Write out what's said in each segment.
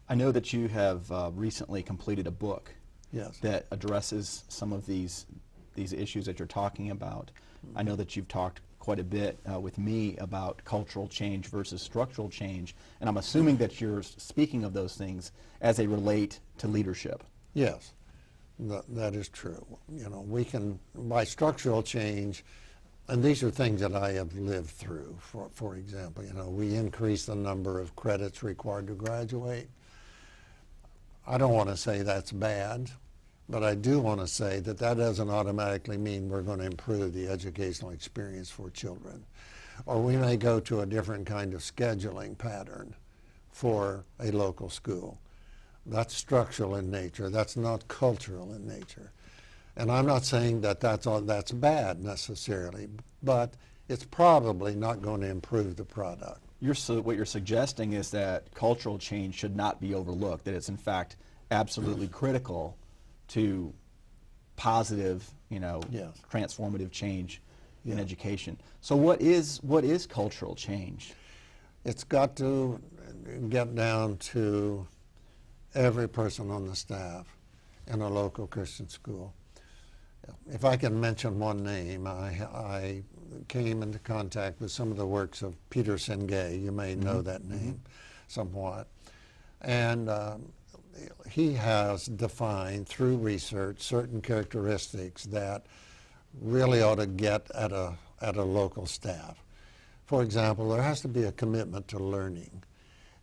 I know that you have recently completed a book Yes. that addresses some of these issues that you're talking about. I know that you've talked quite a bit with me about cultural change versus structural change, and I'm assuming that you're speaking of those things as they relate to leadership. Yes, that is true. You know, we can, by structural change, and these are things that I have lived through. For example, you know, we increase the number of credits required to graduate. I don't want to say that's bad, but I do want to say that that doesn't automatically mean we're going to improve the educational experience for children. Or we may go to a different kind of scheduling pattern for a local school. That's structural in nature. That's not cultural in nature. And I'm not saying that that's bad necessarily, but it's probably not going to improve the product. What you're suggesting is that cultural change should not be overlooked, that it's in fact absolutely critical to positive, Yes. transformative change in Yeah. education. So what is cultural change? It's got to get down to every person on the staff in a local Christian school. If I can mention one name, I came into contact with some of the works of Peter Senge. You may know that name somewhat. And he has defined through research certain characteristics that really ought to get at a local staff. For example, there has to be a commitment to learning.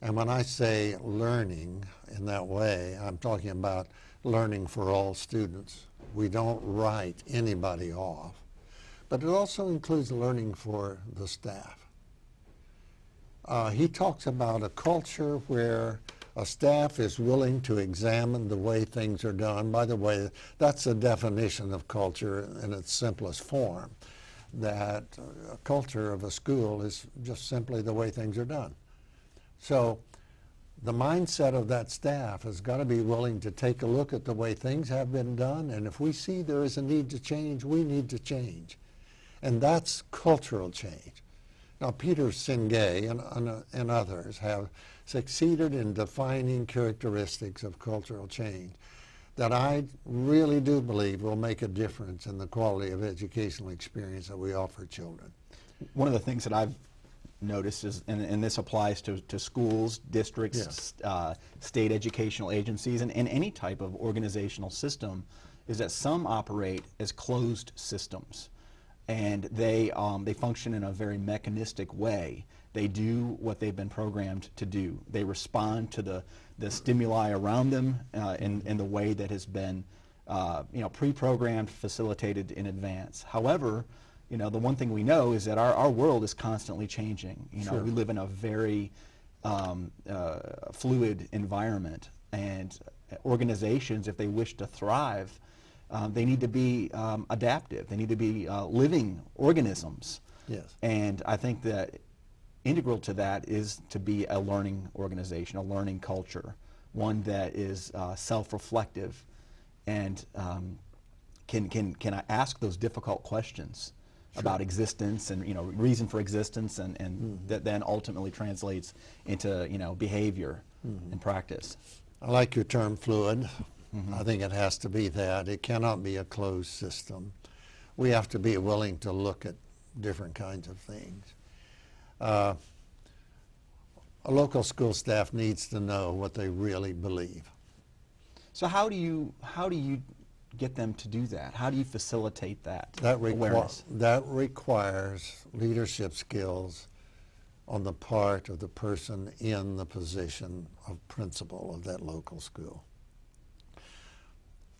And when I say learning in that way, I'm talking about learning for all students. We don't write anybody off. But it also includes learning for the staff. He talks about a culture where a staff is willing to examine the way things are done. By the way, that's the definition of culture in its simplest form, that a culture of a school is just simply the way things are done. So the mindset of that staff has got to be willing to take a look at the way things have been done, and if we see there is a need to change, we need to change. And that's cultural change. Now, Peter Senge and others have succeeded in defining characteristics of cultural change that I really do believe will make a difference in the quality of educational experience that we offer children. One of the things that I've noticed is, and this applies to schools, districts, Yes. State educational agencies, and any type of organizational system, is that some operate as closed systems. And they function in a very mechanistic way. They do what they've been programmed to do. They respond to the stimuli around them in the way that has been pre-programmed, facilitated in advance. However, the one thing we know is that our world is constantly changing. Sure. We live in a very fluid environment, and organizations, if they wish to thrive, they need to be adaptive. They need to be living organisms. Yes. And I think that integral to that is to be a learning organization, a learning culture, one that is self-reflective and can I ask those difficult questions about existence and reason for existence, and that then ultimately translates into behavior and practice. I like your term fluid. I think it has to be that. It cannot be a closed system. We have to be willing to look at different kinds of things. A local school staff needs to know what they really believe. So how do you get them to do that? How do you facilitate that awareness? That requires leadership skills on the part of the person in the position of principal of that local school.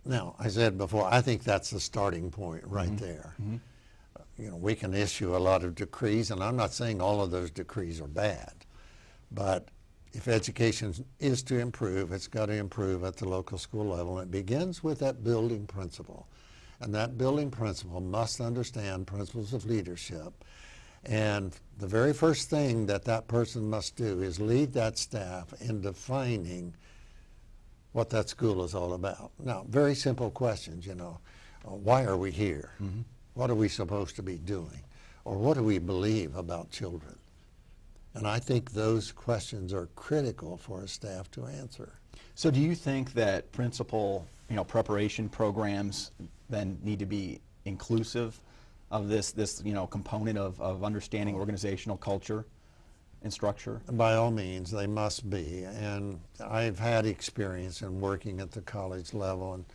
Now, I said before, I think that's the starting point right there. We can issue a lot of decrees, and I'm not saying all of those decrees are bad, but if education is to improve, it's got to improve at the local school level. It begins with that building principle, and that building principle must understand principles of leadership. And the very first thing that person must do is lead that staff in defining what that school is all about. Now, very simple questions, why are we here? What are we supposed to be doing? Or what do we believe about children? And I think those questions are critical for a staff to answer. So do you think that principal, preparation programs then need to be inclusive of this component of understanding organizational culture and structure? By all means, they must be. And I've had experience in working at the college level, and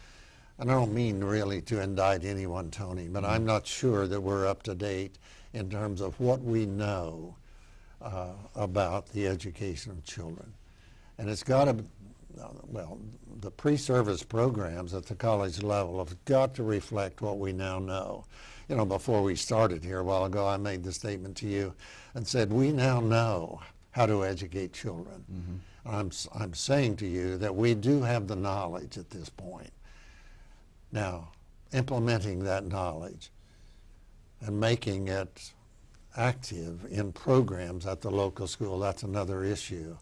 I don't mean really to indict anyone, Tony, but I'm not sure that we're up to date in terms of what we know about the education of children. And it's got to, well, the pre-service programs at the college level have got to reflect what we now know. Before we started here a while ago, I made the statement to you and said, we now know how to educate children. I'm saying to you that we do have the knowledge at this point. Now, implementing that knowledge and making it active in programs at the local school, that's another issue.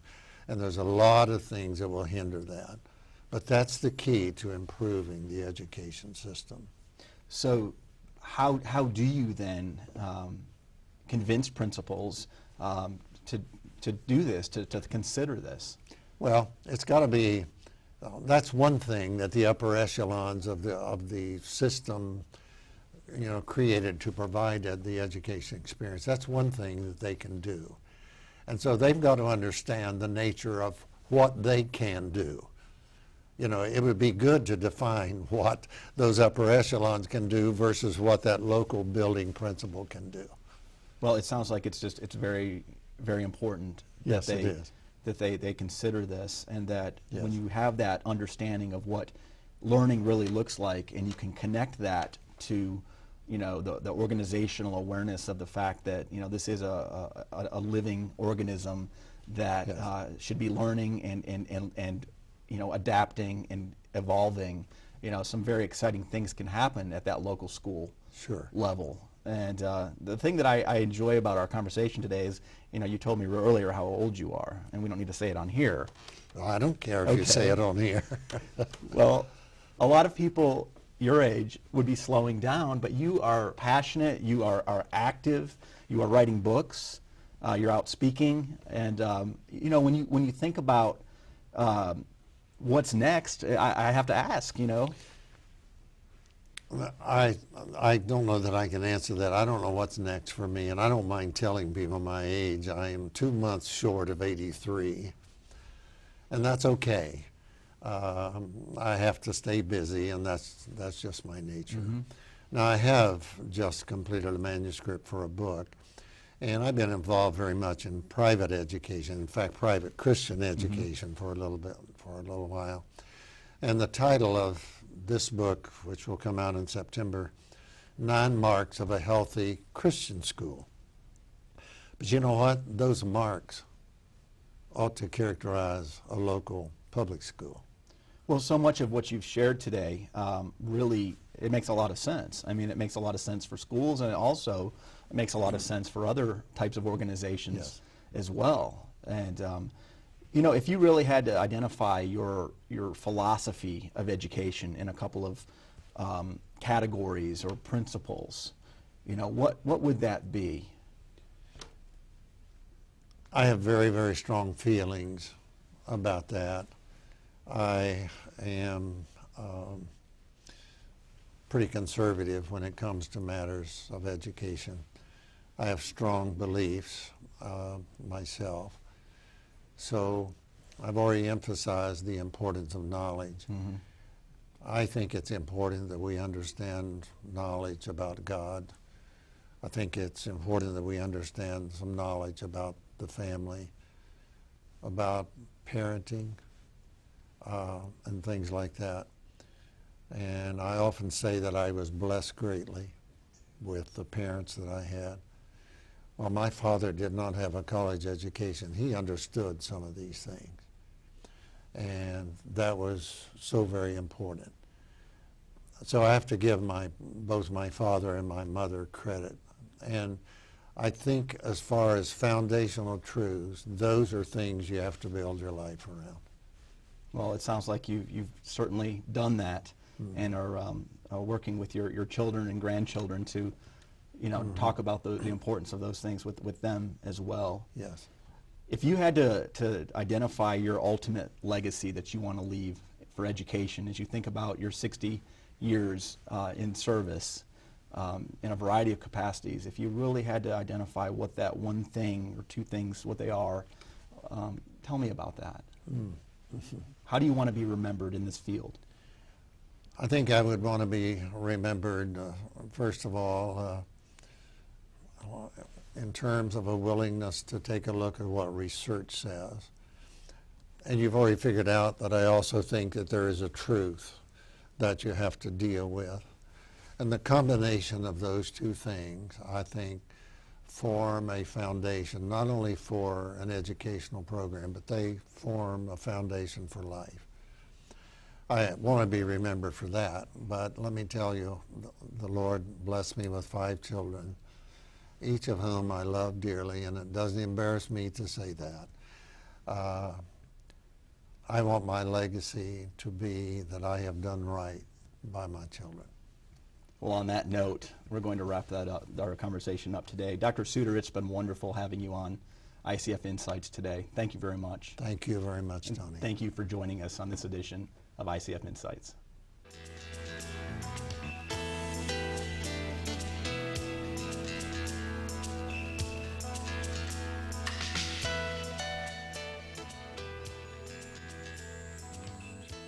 And there's a lot of things that will hinder that. But that's the key to improving the education system. So how do you then convince principals to do this, to consider this? Well, it's got to be, that's one thing that the upper echelons of the system created to provide the education experience. That's one thing that they can do. And so they've got to understand the nature of what they can do. It would be good to define what those upper echelons can do versus what that local building principal can do. Well, it sounds like it's very, very important that Yes, it is. that they consider this, and that Yes. when you have that understanding of what learning really looks like, and you can connect that to the organizational awareness of the fact that this is a living organism that Yes. should be learning and adapting and evolving. Some very exciting things can happen at that local school Sure. level. And the thing that I enjoy about our conversation today is, you told me earlier how old you are, and we don't need to say it on here. Well, I don't care if you say it on here. Well, a lot of people your age would be slowing down, but you are passionate, you are active, you are writing books, you're out speaking, and when you think about what's next, I have to ask, I don't know that I can answer that. I don't know what's next for me, and I don't mind telling people my age. I am 2 months short of 83, and that's okay. I have to stay busy, and that's just my nature. Now, I have just completed a manuscript for a book, and I've been involved very much in private education, in fact, private Christian education for a little while. And the title of this book, which will come out in September, 9 Marks of a Healthy Christian School. But you know what? Those marks ought to characterize a local public school. Well, so much of what you've shared today really, it makes a lot of sense. I mean, it makes a lot of sense for schools, and it makes a lot of sense for other types of organizations Yes. as well. And if you really had to identify your philosophy of education in a couple of categories or principles, what would that be? I have very, very strong feelings about that. I am pretty conservative when it comes to matters of education. I have strong beliefs myself. So I've already emphasized the importance of knowledge. I think it's important that we understand knowledge about God. I think it's important that we understand some knowledge about the family, about parenting, and things like that. And I often say that I was blessed greatly with the parents that I had. Well, my father did not have a college education. He understood some of these things. And that was so very important. So I have to give both my father and my mother credit. And I think as far as foundational truths, those are things you have to build your life around. Well, it sounds like you've certainly done that, and are working with your children and grandchildren to talk about the importance of those things with them as well. Yes. If you had to identify your ultimate legacy that you want to leave for education as you think about your 60 years in service in a variety of capacities, if you really had to identify what that one thing or two things, what they are, tell me about that. How do you want to be remembered in this field? I think I would want to be remembered, first of all, in terms of a willingness to take a look at what research says. And you've already figured out that I also think that there is a truth that you have to deal with. And the combination of those two things, I think, form a foundation, not only for an educational program, but they form a foundation for life. I want to be remembered for that, but let me tell you, the Lord blessed me with 5 children, each of whom I love dearly, and it doesn't embarrass me to say that. I want my legacy to be that I have done right by my children. Well, on that note, we're going to wrap that up, our conversation up today. Dr. Suter, it's been wonderful having you on ICF Insights today. Thank you very much. Thank you very much, And Tony. thank you for joining us on this edition of ICF Insights.